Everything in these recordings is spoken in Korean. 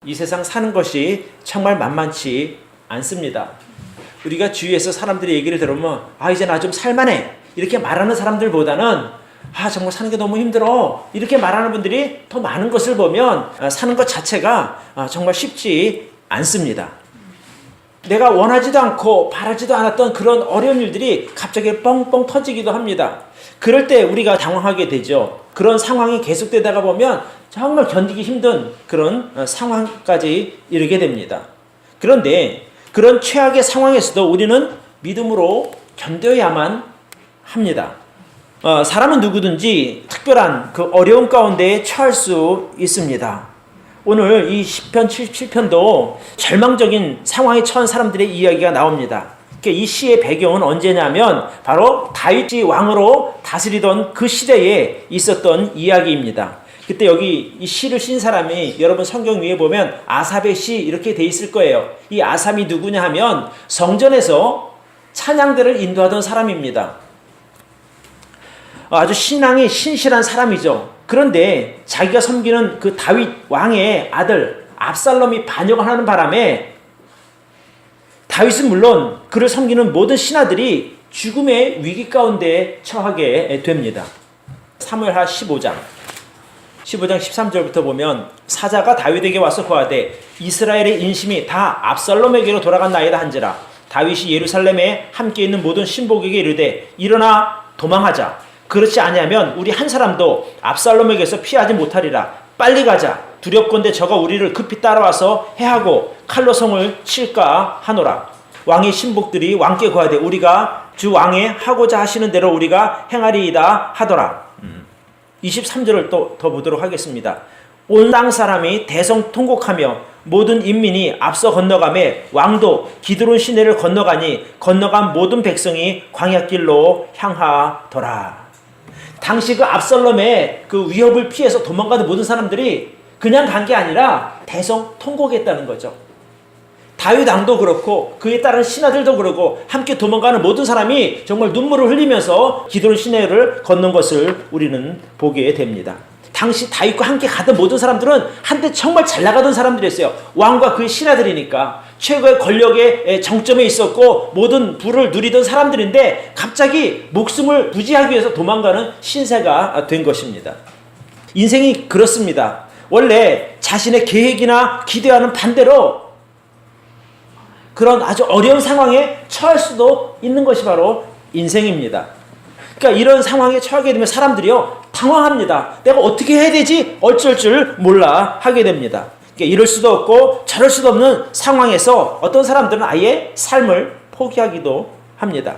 이 세상 사는 것이 정말 만만치 않습니다. 우리가 주위에서 사람들의 얘기를 들으면 이제 나 좀 살만해 이렇게 말하는 사람들보다는 정말 사는 게 너무 힘들어 이렇게 말하는 분들이 더 많은 것을 보면 사는 것 자체가 정말 쉽지 않습니다. 내가 원하지도 않고 바라지도 않았던 그런 어려운 일들이 갑자기 뻥뻥 터지기도 합니다. 그럴 때 우리가 당황하게 되죠. 그런 상황이 계속되다가 보면 정말 견디기 힘든 그런 상황까지 이르게 됩니다. 그런데 그런 최악의 상황에서도 우리는 믿음으로 견뎌야만 합니다. 사람은 누구든지 특별한 그 어려움 가운데 처할 수 있습니다. 오늘 이 시편 77편도 절망적인 상황에 처한 사람들의 이야기가 나옵니다. 이 시의 배경은 언제냐면 바로 다윗이 왕으로 다스리던 그 시대에 있었던 이야기입니다. 그때 여기 이 시를 쓴 사람이 여러분 성경 위에 보면 아삽의 시 이렇게 돼 있을 거예요. 이 아삽이 누구냐 하면 성전에서 찬양대를 인도하던 사람입니다. 아주 신앙이 신실한 사람이죠. 그런데 자기가 섬기는 그 다윗 왕의 아들 압살롬이 반역을 하는 바람에 다윗은 물론 그를 섬기는 모든 신하들이 죽음의 위기 가운데 처하게 됩니다. 사무엘하 15장 13절부터 보면 사자가 다윗에게 와서 고하되 이스라엘의 인심이 다 압살롬에게로 돌아갔나이다 한지라 다윗이 예루살렘에 함께 있는 모든 신복에게 이르되 일어나 도망하자 그렇지 아니하면 우리 한 사람도 압살롬에게서 피하지 못하리라 빨리 가자 두렵건대 저가 우리를 급히 따라와서 해하고 칼로 성을 칠까 하노라. 왕의 신복들이 왕께 고하되 우리가 주 왕의 하고자 하시는 대로 우리가 행하리이다 하더라. 23절을 또 더 보도록 하겠습니다. 온 땅 사람이 대성통곡하며 모든 인민이 앞서 건너가매 왕도 기드론 시내를 건너가니 건너간 모든 백성이 광야길로 향하더라. 당시 그 압살롬의 그 위협을 피해서 도망가는 모든 사람들이 그냥 간 게 아니라 대성통곡했다는 거죠. 다윗 왕도 그렇고 그에 따른 신하들도 그러고 함께 도망가는 모든 사람이 정말 눈물을 흘리면서 기드론 시내를 건넌 것을 우리는 보게 됩니다. 당시 다윗과 함께 가던 모든 사람들은 한때 정말 잘 나가던 사람들이었어요. 왕과 그의 신하들이니까 최고의 권력의 정점에 있었고 모든 부를 누리던 사람들인데 갑자기 목숨을 부지하기 위해서 도망가는 신세가 된 것입니다. 인생이 그렇습니다. 원래 자신의 계획이나 기대와는 반대로 그런 아주 어려운 상황에 처할 수도 있는 것이 바로 인생입니다. 그러니까 이런 상황에 처하게 되면 사람들이요 당황합니다. 내가 어떻게 해야 되지? 어쩔 줄 몰라 하게 됩니다. 그러니까 이럴 수도 없고 저럴 수도 없는 상황에서 어떤 사람들은 아예 삶을 포기하기도 합니다.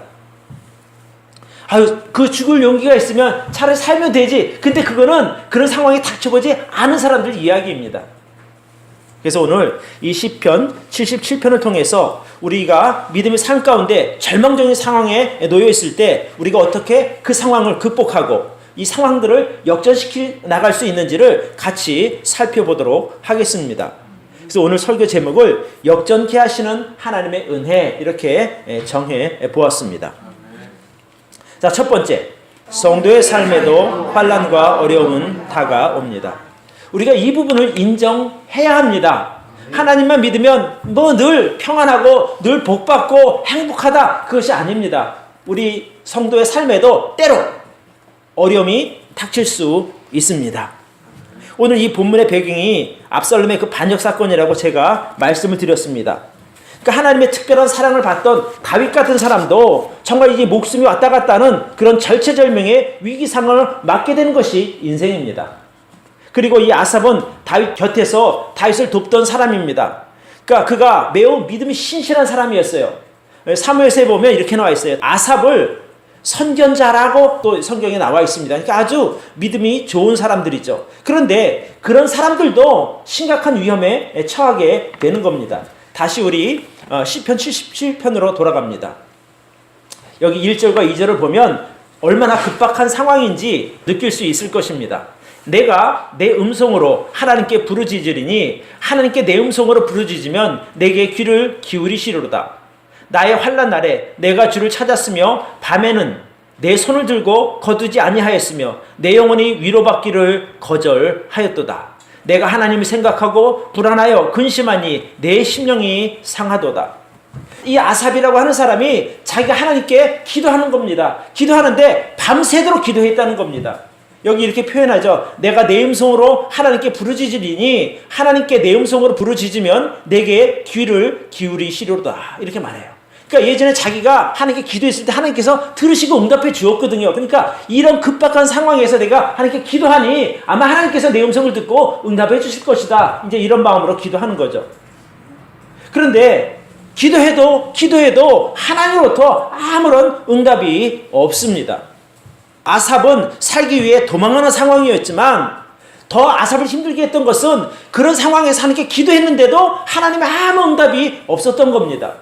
그 죽을 용기가 있으면 차라리 살면 되지. 근데 그거는 그런 상황이 닥쳐보지 않은 사람들 이야기입니다. 그래서 오늘 이 시편 77편을 통해서 우리가 믿음의 삶 가운데 절망적인 상황에 놓여 있을 때 우리가 어떻게 그 상황을 극복하고 이 상황들을 역전시켜 나갈 수 있는지를 같이 살펴보도록 하겠습니다. 그래서 오늘 설교 제목을 역전케 하시는 하나님의 은혜 이렇게 정해 보았습니다. 자, 첫 번째, 성도의 삶에도 환난과 어려움은 다가옵니다. 우리가 이 부분을 인정해야 합니다. 하나님만 믿으면 뭐 늘 평안하고 늘 복받고 행복하다 그것이 아닙니다. 우리 성도의 삶에도 때로 어려움이 닥칠 수 있습니다. 오늘 이 본문의 배경이 압살롬의 그 반역 사건이라고 제가 말씀을 드렸습니다. 그러니까 하나님의 특별한 사랑을 받던 다윗 같은 사람도 정말 이제 목숨이 왔다 갔다 하는 그런 절체절명의 위기상을 맞게 되는 것이 인생입니다. 그리고 이 아삽은 다윗 곁에서 다윗을 돕던 사람입니다. 그러니까 그가 매우 믿음이 신실한 사람이었어요. 사무엘서에 보면 이렇게 나와 있어요. 아삽을 선견자라고 또 성경에 나와 있습니다. 그러니까 아주 믿음이 좋은 사람들이죠. 그런데 그런 사람들도 심각한 위험에 처하게 되는 겁니다. 다시 우리 시편 77편으로 돌아갑니다. 여기 1절과 2절을 보면 얼마나 급박한 상황인지 느낄 수 있을 것입니다. 내가 내 음성으로 하나님께 부르짖으리니 하나님께 내 음성으로 부르짖으면 내게 귀를 기울이시리로다. 나의 환난 날에 내가 주를 찾았으며 밤에는 내 손을 들고 거두지 아니하였으며 내 영혼이 위로받기를 거절하였도다. 내가 하나님을 생각하고 불안하여 근심하니 내 심령이 상하도다. 이 아삽이라고 하는 사람이 자기가 하나님께 기도하는 겁니다. 기도하는데 밤새도록 기도했다는 겁니다. 여기 이렇게 표현하죠. 내가 내 음성으로 하나님께 부르짖으리니 하나님께 내 음성으로 부르짖으면 내게 귀를 기울이시리로다. 이렇게 말해요. 그러니까 예전에 자기가 하나님께 기도했을 때 하나님께서 들으시고 응답해 주었거든요. 그러니까 이런 급박한 상황에서 내가 하나님께 기도하니 아마 하나님께서 내 음성을 듣고 응답해 주실 것이다. 이제 이런 마음으로 기도하는 거죠. 그런데 기도해도 하나님으로부터 아무런 응답이 없습니다. 아삽은 살기 위해 도망하는 상황이었지만 더 아삽을 힘들게 했던 것은 그런 상황에서 하나님께 기도했는데도 하나님의 아무 응답이 없었던 겁니다.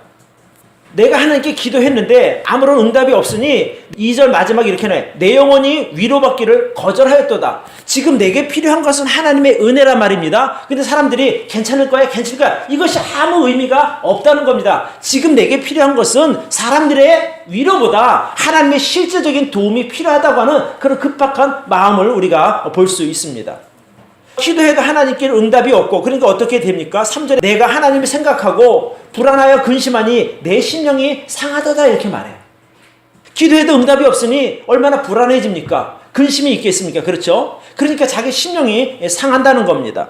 내가 하나님께 기도했는데 아무런 응답이 없으니 2절 마지막에 이렇게 해. 내 영혼이 위로받기를 거절하였도다. 지금 내게 필요한 것은 하나님의 은혜란 말입니다. 근데 사람들이 괜찮을 거야 괜찮을 거야 이것이 아무 의미가 없다는 겁니다. 지금 내게 필요한 것은 사람들의 위로보다 하나님의 실제적인 도움이 필요하다고 하는 그런 급박한 마음을 우리가 볼 수 있습니다. 기도해도 하나님께 응답이 없고 그러니까 어떻게 됩니까? 3절에 내가 하나님을 생각하고 불안하여 근심하니 내 심령이 상하도다 이렇게 말해요. 기도해도 응답이 없으니 얼마나 불안해집니까? 근심이 있겠습니까? 그렇죠? 그러니까 자기 심령이 상한다는 겁니다.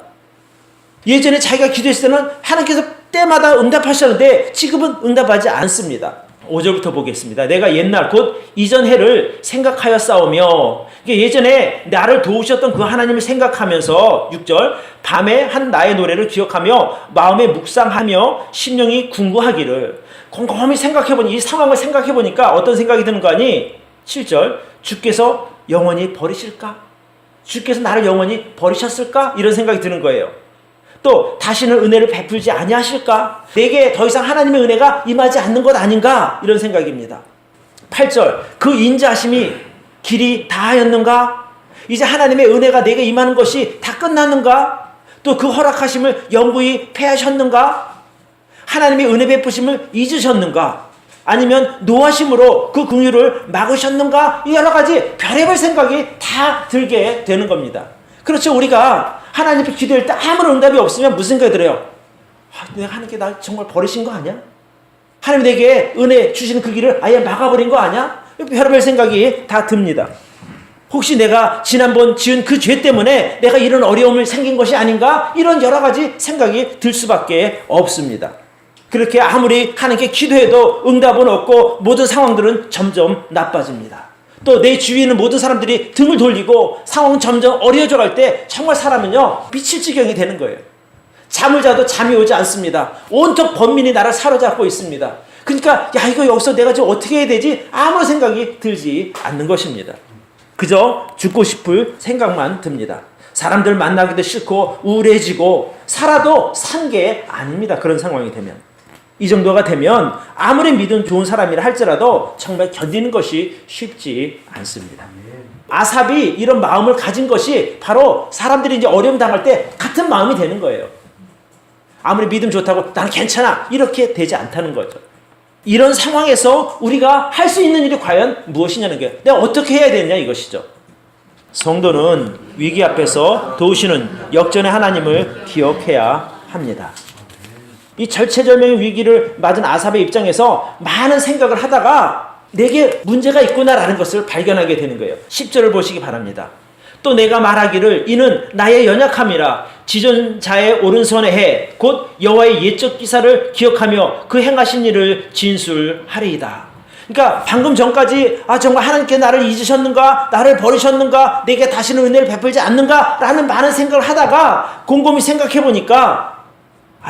예전에 자기가 기도했을 때는 하나님께서 때마다 응답하셨는데 지금은 응답하지 않습니다. 5절부터 보겠습니다. 내가 옛날 곧 이전 해를 생각하여 싸우며 예전에 나를 도우셨던 그 하나님을 생각하면서 6절 밤에 한 나의 노래를 기억하며 마음에 묵상하며 심령이 궁구하기를 곰곰이 생각해보니 이 상황을 생각해보니까 어떤 생각이 드는 거 아니? 7절 주께서 영원히 버리실까? 주께서 나를 영원히 버리셨을까? 이런 생각이 드는 거예요. 또 다시는 은혜를 베풀지 아니하실까? 내게 더 이상 하나님의 은혜가 임하지 않는 것 아닌가? 이런 생각입니다. 8절 그 인자하심이 길이 다하였는가? 이제 하나님의 은혜가 내게 임하는 것이 다 끝났는가? 또 그 허락하심을 영구히 패하셨는가? 하나님의 은혜 베푸심을 잊으셨는가? 아니면 노하심으로 그 긍휼을 막으셨는가? 여러 가지 별의별 생각이 다 들게 되는 겁니다. 그렇죠. 우리가 하나님 앞에 기도할 때 아무런 응답이 없으면 무슨 생각이 들어요? 내가 하나님께 나 정말 버리신 거 아니야? 하나님 내게 은혜 주시는 그 길을 아예 막아버린 거 아니야? 별의별 생각이 다 듭니다. 혹시 내가 지난번 지은 그 죄 때문에 내가 이런 어려움을 생긴 것이 아닌가? 이런 여러 가지 생각이 들 수밖에 없습니다. 그렇게 아무리 하나님께 기도해도 응답은 없고 모든 상황들은 점점 나빠집니다. 또 내 주위에 있는 모든 사람들이 등을 돌리고 상황은 점점 어려워져 갈 때 정말 사람은요 미칠 지경이 되는 거예요. 잠을 자도 잠이 오지 않습니다. 온통 번민이 나를 사로잡고 있습니다. 그러니까 야 이거 여기서 내가 지금 어떻게 해야 되지? 아무 생각이 들지 않는 것입니다. 그저 죽고 싶을 생각만 듭니다. 사람들 만나기도 싫고 우울해지고 살아도 산 게 아닙니다. 그런 상황이 되면. 이 정도가 되면 아무리 믿음 좋은 사람이라 할지라도 정말 견디는 것이 쉽지 않습니다. 아삽이 이런 마음을 가진 것이 바로 사람들이 이제 어려움 당할 때 같은 마음이 되는 거예요. 아무리 믿음 좋다고 나는 괜찮아 이렇게 되지 않다는 거죠. 이런 상황에서 우리가 할 수 있는 일이 과연 무엇이냐는 게 내가 어떻게 해야 되느냐 이것이죠. 성도는 위기 앞에서 도우시는 역전의 하나님을 기억해야 합니다. 이 절체절명의 위기를 맞은 아삽의 입장에서 많은 생각을 하다가 내게 문제가 있구나라는 것을 발견하게 되는 거예요. 10절을 보시기 바랍니다. 또 내가 말하기를 이는 나의 연약함이라 지존자의 오른손에 해 곧 여호와의 옛적 기사를 기억하며 그 행하신 일을 진술하리이다. 그러니까 방금 전까지 정말 하나님께 나를 잊으셨는가? 나를 버리셨는가? 내게 다시는 은혜를 베풀지 않는가? 라는 많은 생각을 하다가 곰곰이 생각해 보니까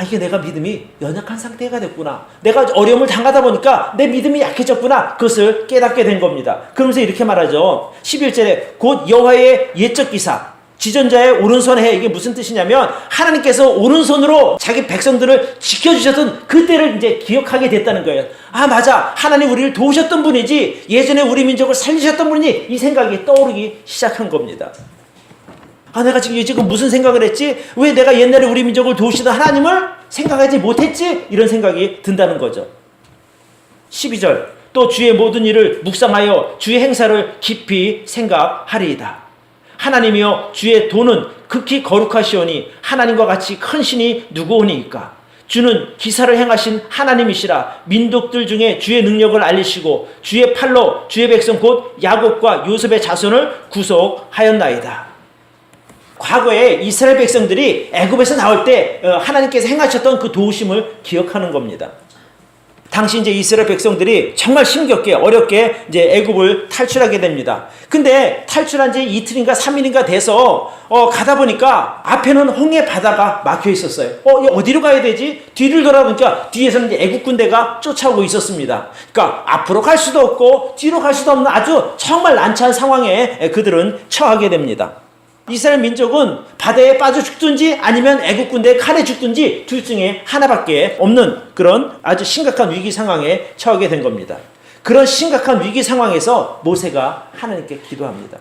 이게 내가 믿음이 연약한 상태가 됐구나. 내가 어려움을 당하다 보니까 내 믿음이 약해졌구나. 그것을 깨닫게 된 겁니다. 그러면서 이렇게 말하죠. 11절에 곧 여호와의 옛적 기사, 지존자의 오른손에 해. 이게 무슨 뜻이냐면 하나님께서 오른손으로 자기 백성들을 지켜주셨던 그때를 이제 기억하게 됐다는 거예요. 맞아. 하나님 우리를 도우셨던 분이지. 예전에 우리 민족을 살리셨던 분이니 이 생각이 떠오르기 시작한 겁니다. 내가 지금 무슨 생각을 했지? 왜 내가 옛날에 우리 민족을 도우시던 하나님을 생각하지 못했지? 이런 생각이 든다는 거죠. 12절 또 주의 모든 일을 묵상하여 주의 행사를 깊이 생각하리이다. 하나님이여 주의 도는 극히 거룩하시오니 하나님과 같이 큰 신이 누구오니이까. 주는 기사를 행하신 하나님이시라. 민족들 중에 주의 능력을 알리시고 주의 팔로 주의 백성 곧 야곱과 요셉의 자손을 구속하였나이다. 과거에 이스라엘 백성들이 애굽에서 나올 때 하나님께서 행하셨던 그 도우심을 기억하는 겁니다. 당시 이제 이스라엘 백성들이 정말 힘겹게 어렵게 이제 애굽을 탈출하게 됩니다. 근데 탈출한 지 이틀인가 3일인가 돼서 가다 보니까 앞에는 홍해 바다가 막혀 있었어요. 어디로 가야 되지? 뒤를 돌아보니까 뒤에서는 이제 애굽 군대가 쫓아오고 있었습니다. 그러니까 앞으로 갈 수도 없고 뒤로 갈 수도 없는 아주 정말 난처한 상황에 그들은 처하게 됩니다. 이스라엘 민족은 바다에 빠져 죽든지 아니면 애국 군대의 칼에 죽든지 둘 중에 하나밖에 없는 그런 아주 심각한 위기 상황에 처하게 된 겁니다. 그런 심각한 위기 상황에서 모세가 하나님께 기도합니다.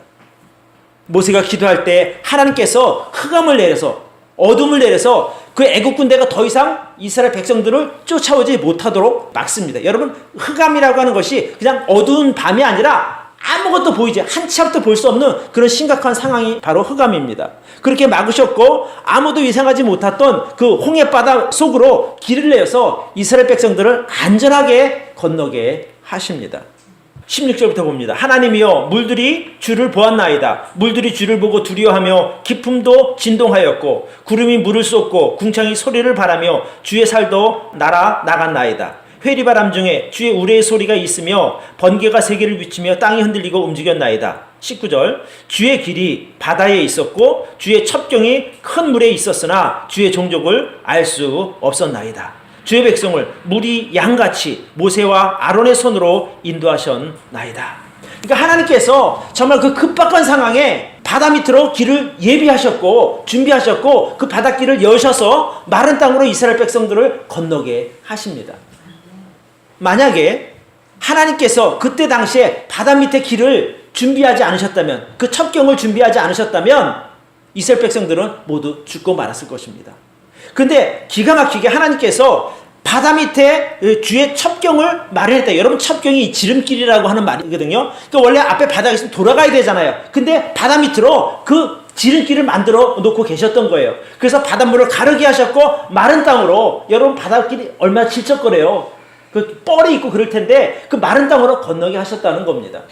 모세가 기도할 때 하나님께서 흑암을 내려서 어둠을 내려서 그 애국 군대가 더 이상 이스라엘 백성들을 쫓아오지 못하도록 막습니다. 여러분, 흑암이라고 하는 것이 그냥 어두운 밤이 아니라 아무것도 보이지 한 치 앞도 볼 수 없는 그런 심각한 상황이 바로 흑암입니다. 그렇게 막으셨고 아무도 예상하지 못했던 그 홍해바다 속으로 길을 내어서 이스라엘 백성들을 안전하게 건너게 하십니다. 16절부터 봅니다. 하나님이여 물들이 주를 보았나이다. 물들이 주를 보고 두려워하며 깊음도 진동하였고 구름이 물을 쏟고 궁창이 소리를 바라며 주의 살도 날아 나갔나이다. 회리바람 중에 주의 우레의 소리가 있으며 번개가 세계를 비치며 땅이 흔들리고 움직였나이다. 19절 주의 길이 바다에 있었고 주의 첩경이 큰 물에 있었으나 주의 종족을 알 수 없었나이다. 주의 백성을 물이 양같이 모세와 아론의 손으로 인도하셨나이다. 그러니까 하나님께서 정말 그 급박한 상황에 바다 밑으로 길을 예비하셨고 준비하셨고 그 바닷길을 여셔서 마른 땅으로 이스라엘 백성들을 건너게 하십니다. 만약에 하나님께서 그때 당시에 바다 밑에 길을 준비하지 않으셨다면 그 첩경을 준비하지 않으셨다면 이스라엘 백성들은 모두 죽고 말았을 것입니다. 근데 기가 막히게 하나님께서 바다 밑에 주의 첩경을 마련했다. 여러분 첩경이 지름길이라고 하는 말이거든요. 그러니까 원래 앞에 바다가 있으면 돌아가야 되잖아요. 근데 바다 밑으로 그 지름길을 만들어 놓고 계셨던 거예요. 그래서 바닷물을 가르게 하셨고 마른 땅으로 여러분 바닷길이 얼마나 질척거려요. 그 뻘이 있고 그럴 텐데 그 마른 땅으로 건너게 하셨다는 겁니다.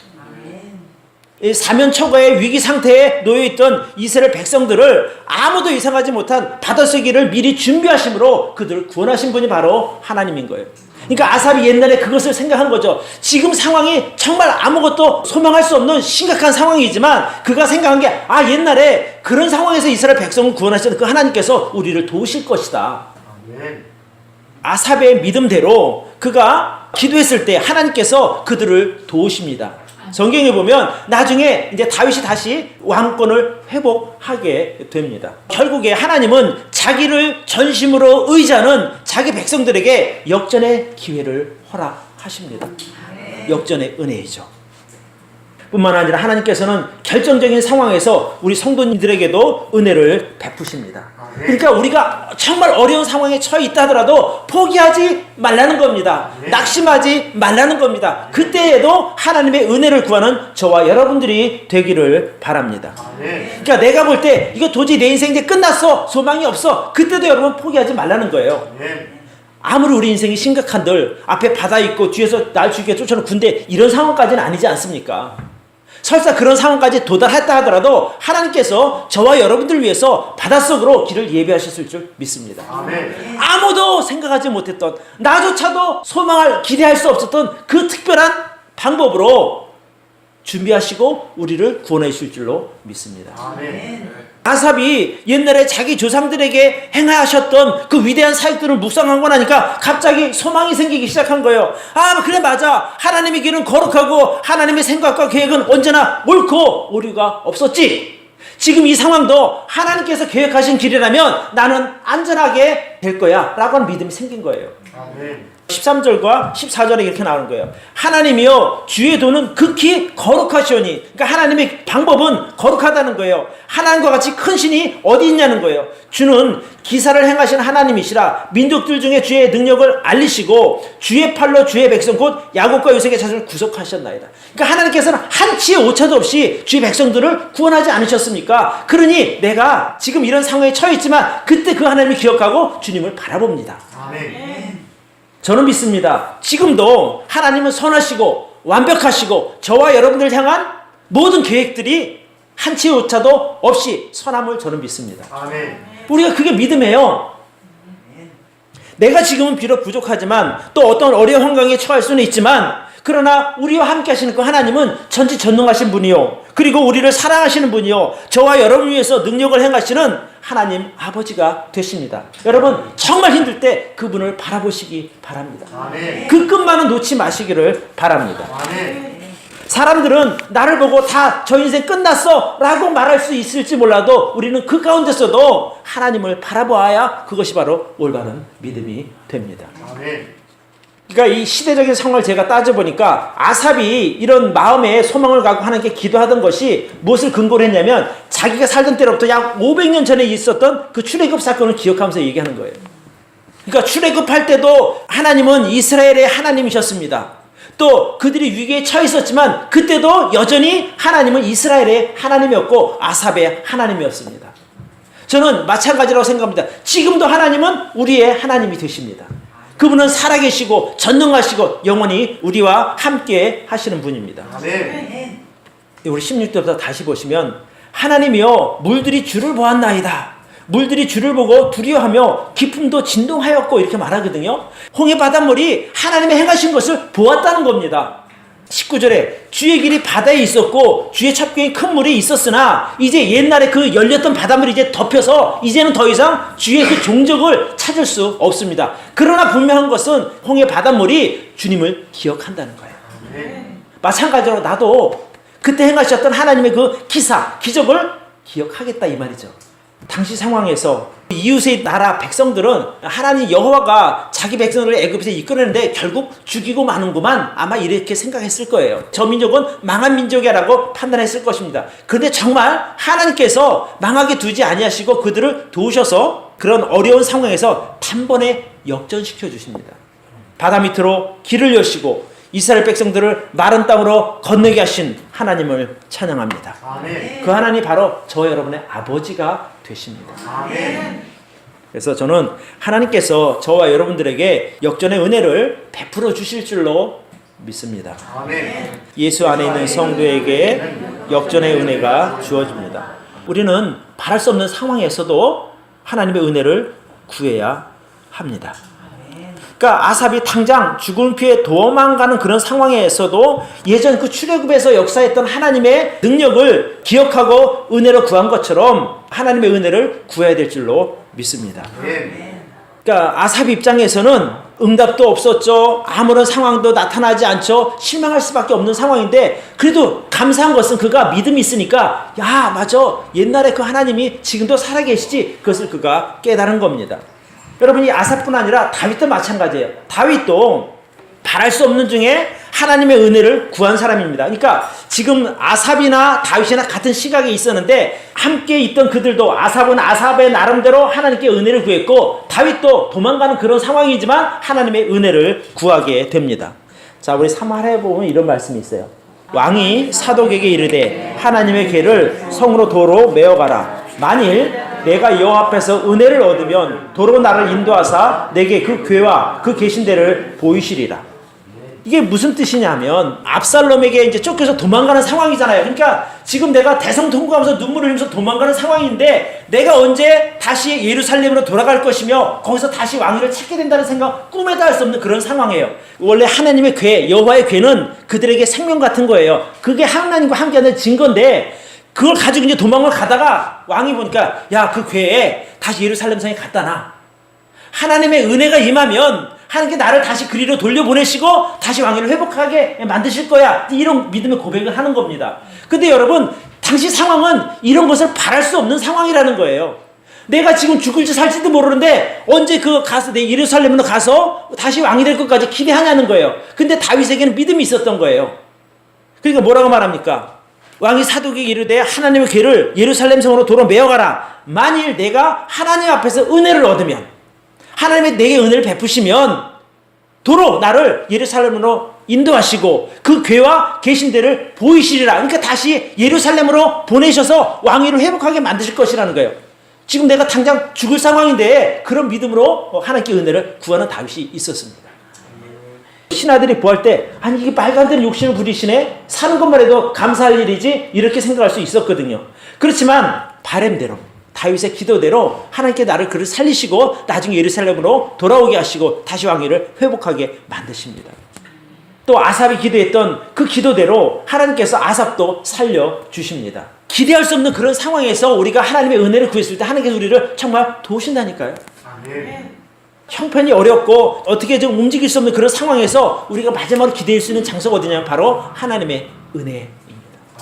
사면초가의 위기 상태에 놓여있던 이스라엘 백성들을 아무도 예상하지 못한 바닷속 길을 미리 준비하심으로 그들을 구원하신 분이 바로 하나님인 거예요. 그러니까 아삽이 옛날에 그것을 생각한 거죠. 지금 상황이 정말 아무것도 소망할 수 없는 심각한 상황이지만 그가 생각한 게 옛날에 그런 상황에서 이스라엘 백성을 구원하셨던 그 하나님께서 우리를 도우실 것이다. 아삽의 믿음대로 그가 기도했을 때 하나님께서 그들을 도우십니다. 성경에 보면 나중에 이제 다윗이 다시 왕권을 회복하게 됩니다. 결국에 하나님은 자기를 전심으로 의지하는 자기 백성들에게 역전의 기회를 허락하십니다. 역전의 은혜이죠. 뿐만 아니라 하나님께서는 결정적인 상황에서 우리 성도님들에게도 은혜를 베푸십니다. 그러니까 우리가 정말 어려운 상황에 처해 있다 하더라도 포기하지 말라는 겁니다. 낙심하지 말라는 겁니다. 그때에도 하나님의 은혜를 구하는 저와 여러분들이 되기를 바랍니다. 그러니까 내가 볼 때 이거 도저히 내 인생 이제 끝났어, 소망이 없어, 그때도 여러분 포기하지 말라는 거예요. 아무리 우리 인생이 심각한들 앞에 바다 있고 뒤에서 날 죽이게 쫓아오는 군대 이런 상황까지는 아니지 않습니까? 설사 그런 상황까지 도달했다 하더라도 하나님께서 저와 여러분들을 위해서 바닷속으로 길을 예비하셨을 줄 믿습니다. 아멘. 아무도 생각하지 못했던 나조차도 소망할 기대할 수 없었던 그 특별한 방법으로 준비하시고 우리를 구원해 주실 줄로 믿습니다. 아멘. 아삽이 옛날에 자기 조상들에게 행하셨던 그 위대한 사역들을 묵상하고 나니까 갑자기 소망이 생기기 시작한 거예요. 그래 맞아. 하나님의 길은 거룩하고 하나님의 생각과 계획은 언제나 옳고 오류가 없었지. 지금 이 상황도 하나님께서 계획하신 길이라면 나는 안전하게 될 거야 라고 하는 믿음이 생긴 거예요. 아멘. 13절과 14절에 이렇게 나오는 거예요. 하나님이여 주의 도는 극히 거룩하시오니, 그러니까 하나님의 방법은 거룩하다는 거예요. 하나님과 같이 큰 신이 어디 있냐는 거예요. 주는 기사를 행하시는 하나님이시라 민족들 중에 주의 능력을 알리시고 주의 팔로 주의 백성 곧 야곱과 요셉의 자손을 구속하셨나이다. 그러니까 하나님께서는 한치의 오차도 없이 주의 백성들을 구원하지 않으셨습니까? 그러니 내가 지금 이런 상황에 처해 있지만 그때 그 하나님을 기억하고 주님을 바라봅니다. 아멘. 저는 믿습니다. 지금도 하나님은 선하시고 완벽하시고 저와 여러분들을 향한 모든 계획들이 한치의 오차도 없이 선함을 저는 믿습니다. 아멘. 우리가 그게 믿음이에요. 내가 지금은 비록 부족하지만 또 어떤 어려운 환경에 처할 수는 있지만 그러나 우리와 함께 하시는 그 하나님은 전지전능하신 분이요 그리고 우리를 사랑하시는 분이요 저와 여러분을 위해서 능력을 행하시는 하나님 아버지가 되십니다. 여러분 정말 힘들 때 그분을 바라보시기 바랍니다. 아멘. 그 끝만은 놓지 마시기를 바랍니다. 아멘. 사람들은 나를 보고 다 저 인생 끝났어 라고 말할 수 있을지 몰라도 우리는 그 가운데서도 하나님을 바라보아야 그것이 바로 올바른 믿음이 됩니다. 아멘. 그러니까 이 시대적인 상황을 제가 따져보니까 아삽이 이런 마음의 소망을 갖고 하나님께 기도하던 것이 무엇을 근거로 했냐면 자기가 살던 때로부터 약 500년 전에 있었던 그 출애굽 사건을 기억하면서 얘기하는 거예요. 그러니까 출애굽할 때도 하나님은 이스라엘의 하나님이셨습니다. 또 그들이 위기에 처해 있었지만 그때도 여전히 하나님은 이스라엘의 하나님이었고 아삽의 하나님이었습니다. 저는 마찬가지라고 생각합니다. 지금도 하나님은 우리의 하나님이 되십니다. 그분은 살아계시고 전능하시고 영원히 우리와 함께 하시는 분입니다. 아멘. 우리 16절부터 다시 보시면 하나님이여 물들이 주를 보았나이다. 물들이 주를 보고 두려워하며 깊음도 진동하였고 이렇게 말하거든요. 홍해 바닷물이 하나님의 행하신 것을 보았다는 겁니다. 19절에 주의 길이 바다에 있었고 주의 첩경이 큰 물이 있었으나 이제 옛날에 그 열렸던 바닷물이 이제 덮여서 이제는 더 이상 주의 그 종적을 찾을 수 없습니다. 그러나 분명한 것은 홍해 바닷물이 주님을 기억한다는 거예요. 마찬가지로 나도 그때 행하셨던 하나님의 그 기사, 기적을 기억하겠다 이 말이죠. 당시 상황에서 이웃의 나라 백성들은 하나님 여호와가 자기 백성들을 애굽에서 이끌었는데 결국 죽이고 마는구만 아마 이렇게 생각했을 거예요. 저 민족은 망한 민족이라고 판단했을 것입니다. 그런데 정말 하나님께서 망하게 두지 아니하시고 그들을 도우셔서 그런 어려운 상황에서 단번에 역전시켜 주십니다. 바다 밑으로 길을 여시고 이스라엘 백성들을 마른 땅으로 건너게 하신 하나님을 찬양합니다. 아멘. 그 하나님이 바로 저와 여러분의 아버지가 되십니다. 아멘. 그래서 저는 하나님께서 저와 여러분들에게 역전의 은혜를 베풀어 주실 줄로 믿습니다. 아멘. 예수 안에 있는 성도에게 역전의 은혜가 주어집니다. 우리는 바랄 수 없는 상황에서도 하나님의 은혜를 구해야 합니다. 그러니까 아삽이 당장 죽음 피해 도망가는 그런 상황에서도 예전 그 출애굽에서 역사했던 하나님의 능력을 기억하고 은혜로 구한 것처럼 하나님의 은혜를 구해야 될 줄로 믿습니다. 그러니까 아삽 입장에서는 응답도 없었죠. 아무런 상황도 나타나지 않죠. 실망할 수밖에 없는 상황인데 그래도 감사한 것은 그가 믿음이 있으니까 야 맞아 옛날에 그 하나님이 지금도 살아계시지 그것을 그가 깨달은 겁니다. 여러분 이 아삽뿐 아니라 다윗도 마찬가지예요. 다윗도 바랄 수 없는 중에 하나님의 은혜를 구한 사람입니다. 그러니까 지금 아삽이나 다윗이나 같은 시각에 있었는데 함께 있던 그들도 아삽은 아삽의 나름대로 하나님께 은혜를 구했고 다윗도 도망가는 그런 상황이지만 하나님의 은혜를 구하게 됩니다. 자 우리 3할에 보면 이런 말씀이 있어요. 왕이 사독에게 이르되 하나님의 궤를 성으로 도로 메어가라. 만일 내가 여호와 앞에서 은혜를 얻으면 도로 나를 인도하사 내게 그 궤와 그 계신 데를 보이시리라. 이게 무슨 뜻이냐면 압살롬에게 이제 쫓겨서 도망가는 상황이잖아요. 그러니까 지금 내가 대성통곡하면서 눈물을 흘리면서 도망가는 상황인데 내가 언제 다시 예루살렘으로 돌아갈 것이며 거기서 다시 왕위를 찾게 된다는 생각 꿈에도 할 수 없는 그런 상황이에요. 원래 하나님의 궤, 여호와의 궤는 그들에게 생명 같은 거예요. 그게 하나님과 함께하는 증거인데 그걸 가지고 이제 도망을 가다가 왕이 보니까 야, 그 궤에 다시 예루살렘 성에 갖다 놔. 하나님의 은혜가 임하면 하나님께 나를 다시 그리로 돌려보내시고 다시 왕위를 회복하게 만드실 거야. 이런 믿음의 고백을 하는 겁니다. 근데 여러분 당시 상황은 이런 것을 바랄 수 없는 상황이라는 거예요. 내가 지금 죽을지 살지도 모르는데 언제 내 예루살렘으로 가서 다시 왕이 될 것까지 기대하냐는 거예요. 근데 다윗에게는 믿음이 있었던 거예요. 그러니까 뭐라고 말합니까? 왕이 사독에게 이르되 하나님의 궤를 예루살렘 성으로 도로 메어가라. 만일 내가 하나님 앞에서 은혜를 얻으면, 하나님의 내게 은혜를 베푸시면 도로 나를 예루살렘으로 인도하시고 그 궤와 계신대를 보이시리라. 그러니까 다시 예루살렘으로 보내셔서 왕위를 회복하게 만드실 것이라는 거예요. 지금 내가 당장 죽을 상황인데 그런 믿음으로 하나님께 은혜를 구하는 다윗이 있었습니다. 신하들이 보할 때 아니 이게 말도 안 되는 욕심을 부리시네, 사는 것만 해도 감사할 일이지, 이렇게 생각할 수 있었거든요. 그렇지만 바램대로, 다윗의 기도대로 하나님께 나를 그를 살리시고 나중에 예루살렘으로 돌아오게 하시고 다시 왕위를 회복하게 만드십니다. 또 아삽이 기도했던 그 기도대로 하나님께서 아삽도 살려주십니다. 기대할 수 없는 그런 상황에서 우리가 하나님의 은혜를 구했을 때 하나님께서 우리를 정말 도우신다니까요. 아멘. 형편이 어렵고 어떻게 좀 움직일 수 없는 그런 상황에서 우리가 마지막으로 기대할 수 있는 장소가 어디냐면 바로 하나님의 은혜입니다.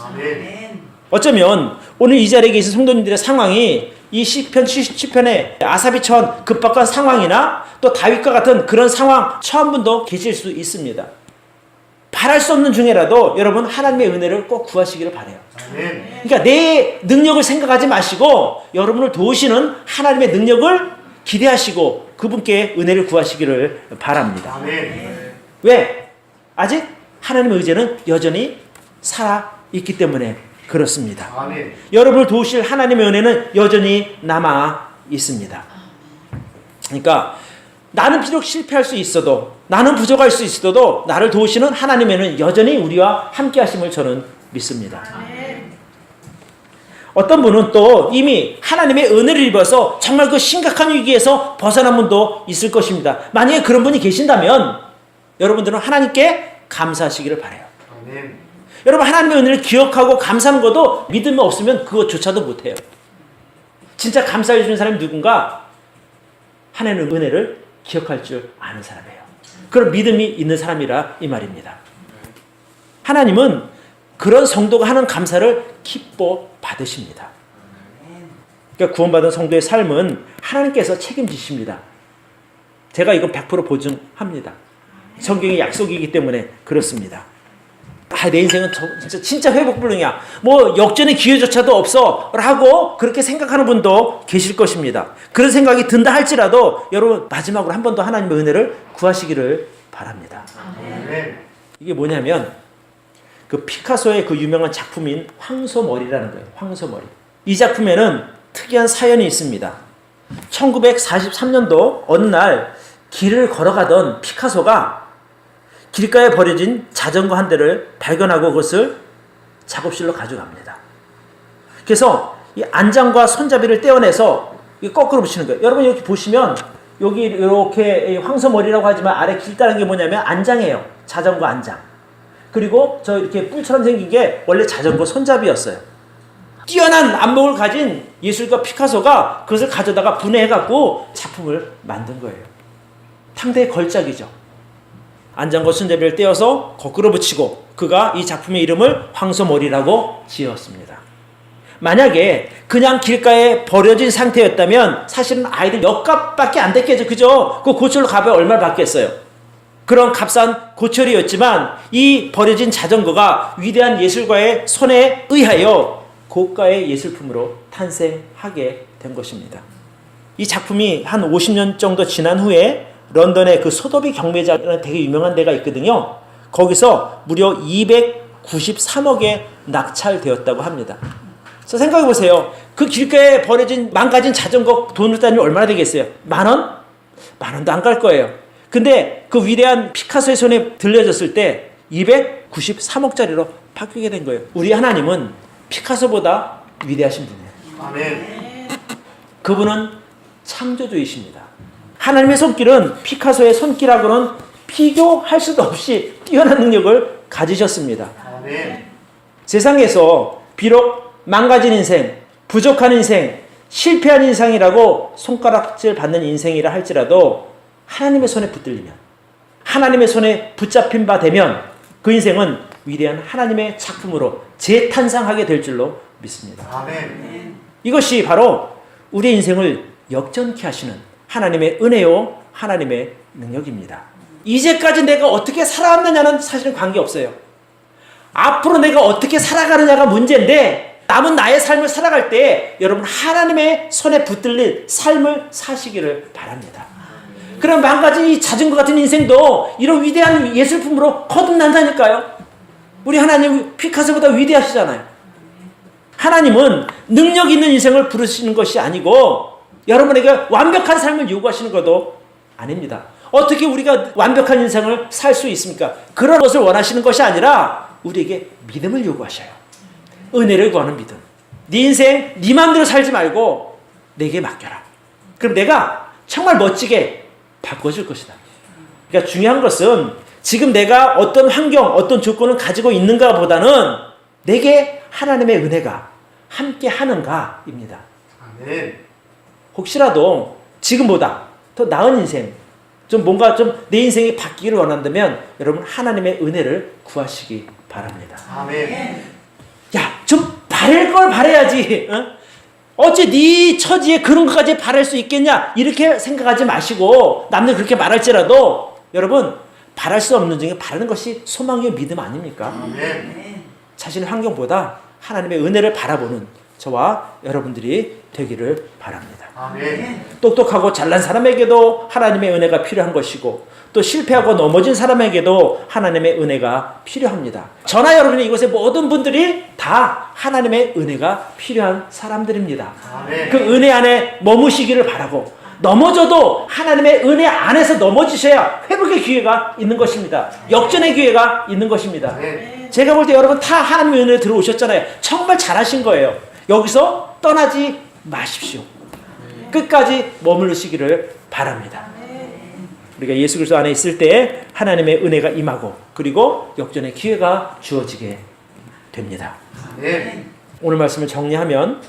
아멘. 어쩌면 오늘 이 자리에 계신 성도님들의 상황이 이 시편 77편에 아삽이 처한 급박한 상황이나 또 다윗과 같은 그런 상황 처한 분도 계실 수 있습니다. 바랄 수 없는 중에라도 여러분 하나님의 은혜를 꼭 구하시기를 바라요. 아멘. 그러니까 내 능력을 생각하지 마시고 여러분을 도우시는 하나님의 능력을 기대하시고 그분께 은혜를 구하시기를 바랍니다. 아멘. 왜? 아직 하나님의 의지는 여전히 살아있기 때문에 그렇습니다. 아멘. 여러분을 도우실 하나님의 은혜는 여전히 남아 있습니다. 그러니까 나는 비록 실패할 수 있어도, 나는 부족할 수 있어도 나를 도우시는 하나님의 은혜는 여전히 우리와 함께 하심을 저는 믿습니다. 어떤 분은 또 이미 하나님의 은혜를 입어서 정말 그 심각한 위기에서 벗어난 분도 있을 것입니다. 만약에 그런 분이 계신다면 여러분들은 하나님께 감사하시기를 바라요. 아멘. 여러분 하나님의 은혜를 기억하고 감사하는 것도 믿음이 없으면 그것조차도 못해요. 진짜 감사해 주는 사람이 누군가? 하나님의 은혜를 기억할 줄 아는 사람이에요. 그런 믿음이 있는 사람이라 이 말입니다. 하나님은 그런 성도가 하는 감사를 기뻐 받으십니다. 그러니까 구원받은 성도의 삶은 하나님께서 책임지십니다. 제가 이건 100% 보증합니다. 성경의 약속이기 때문에 그렇습니다. 내 인생은 진짜 회복불능이야, 뭐 역전의 기회조차도 없어 라고 그렇게 생각하는 분도 계실 것입니다. 그런 생각이 든다 할지라도 여러분 마지막으로 한 번 더 하나님의 은혜를 구하시기를 바랍니다. 아멘. 이게 뭐냐면 그 피카소의 그 유명한 작품인 황소머리라는 거예요. 황소머리. 이 작품에는 특이한 사연이 있습니다. 1943년도 어느 날 길을 걸어가던 피카소가 길가에 버려진 자전거 한 대를 발견하고 그것을 작업실로 가져갑니다. 그래서 이 안장과 손잡이를 떼어내서 거꾸로 붙이는 거예요. 여러분 여기 보시면 여기 이렇게 황소머리라고 하지만 아래 길다란 게 뭐냐면 안장이에요. 자전거 안장. 그리고 저 이렇게 뿔처럼 생긴 게 원래 자전거 손잡이였어요. 뛰어난 안목을 가진 예술가 피카소가 그것을 가져다가 분해해갖고 작품을 만든 거예요. 탕대의 걸작이죠. 안장과 손잡이를 떼어서 거꾸로 붙이고 그가 이 작품의 이름을 황소머리라고 지었습니다. 만약에 그냥 길가에 버려진 상태였다면 사실은 아이들 엿값밖에 안 됐겠죠. 그죠? 그 고철로 값을 얼마를 받겠어요. 그런 값싼 고철이었지만 이 버려진 자전거가 위대한 예술가의 손에 의하여 고가의 예술품으로 탄생하게 된 것입니다. 이 작품이 한 50년 정도 지난 후에 런던의 그 소더비 경매장이라는 되게 유명한 데가 있거든요. 거기서 무려 293억에 낙찰되었다고 합니다. 그래서 생각해 보세요. 그 길가에 버려진 망가진 자전거 돈을 따지면 얼마나 되겠어요? 10,000원? 10,000원도 안 갈 거예요. 근데 그 위대한 피카소의 손에 들려졌을 때 293억짜리로 바뀌게 된 거예요. 우리 하나님은 피카소보다 위대하신 분이에요. 아멘. 그분은 창조주이십니다. 하나님의 손길은 피카소의 손길하고는 비교할 수도 없이 뛰어난 능력을 가지셨습니다. 아멘. 세상에서 비록 망가진 인생, 부족한 인생, 실패한 인생이라고 손가락질 받는 인생이라 할지라도 하나님의 손에 붙들리면, 하나님의 손에 붙잡힌 바 되면 그 인생은 위대한 하나님의 작품으로 재탄생하게 될 줄로 믿습니다. 아멘. 이것이 바로 우리의 인생을 역전케 하시는 하나님의 은혜요, 하나님의 능력입니다. 이제까지 내가 어떻게 살아왔느냐는 사실은 관계없어요. 앞으로 내가 어떻게 살아가느냐가 문제인데, 남은 나의 삶을 살아갈 때 여러분 하나님의 손에 붙들린 삶을 사시기를 바랍니다. 그럼 망가진 이 자전거 같은 인생도 이런 위대한 예술품으로 거듭난다니까요. 우리 하나님 피카소보다 위대하시잖아요. 하나님은 능력 있는 인생을 부르시는 것이 아니고 여러분에게 완벽한 삶을 요구하시는 것도 아닙니다. 어떻게 우리가 완벽한 인생을 살 수 있습니까? 그런 것을 원하시는 것이 아니라 우리에게 믿음을 요구하셔요. 은혜를 구하는 믿음. 네 인생 네 마음대로 살지 말고 내게 맡겨라. 그럼 내가 정말 멋지게 바꿔줄 것이다. 그러니까 중요한 것은 지금 내가 어떤 환경, 어떤 조건을 가지고 있는가 보다는 내게 하나님의 은혜가 함께 하는가입니다. 아멘. 혹시라도 지금보다 더 나은 인생, 좀 뭔가 좀 내 인생이 바뀌기를 원한다면 여러분 하나님의 은혜를 구하시기 바랍니다. 아멘. 야, 좀 바랄 걸 바라야지. 어째 네 처지에 그런 것까지 바랄 수 있겠냐? 이렇게 생각하지 마시고 남들 그렇게 말할지라도 여러분 바랄 수 없는 중에 바라는 것이 소망이요 믿음 아닙니까? 아멘. 자신의 환경보다 하나님의 은혜를 바라보는 저와 여러분들이 되기를 바랍니다. 아멘. 똑똑하고 잘난 사람에게도 하나님의 은혜가 필요한 것이고 또 실패하고 넘어진 사람에게도 하나님의 은혜가 필요합니다. 저나 여러분이 이곳의 모든 분들이 다 하나님의 은혜가 필요한 사람들입니다. 아멘. 그 은혜 안에 머무시기를 바라고 넘어져도 하나님의 은혜 안에서 넘어지셔야 회복의 기회가 있는 것입니다. 역전의 기회가 있는 것입니다. 아멘. 제가 볼 때 여러분 다 하나님의 은혜에 들어오셨잖아요. 정말 잘하신 거예요. 여기서 떠나지 마십시오. 끝까지 머무르시기를 바랍니다. 우리가 예수 그리스도 안에 있을 때 하나님의 은혜가 임하고 그리고 역전의 기회가 주어지게 됩니다. 아멘. 오늘 말씀을 정리하면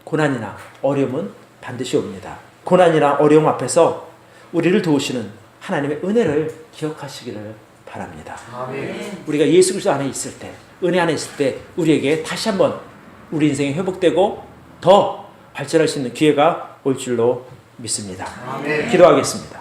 고난이나 어려움은 반드시 옵니다. 고난이나 어려움 앞에서 우리를 도우시는 하나님의 은혜를 기억하시기를 바랍니다. 아멘. 우리가 예수 그리스도 안에 있을 때, 은혜 안에 있을 때 우리에게 다시 한번 우리 인생이 회복되고 더 발전할 수 있는 기회가 올 줄로 믿습니다. 아멘. 기도하겠습니다.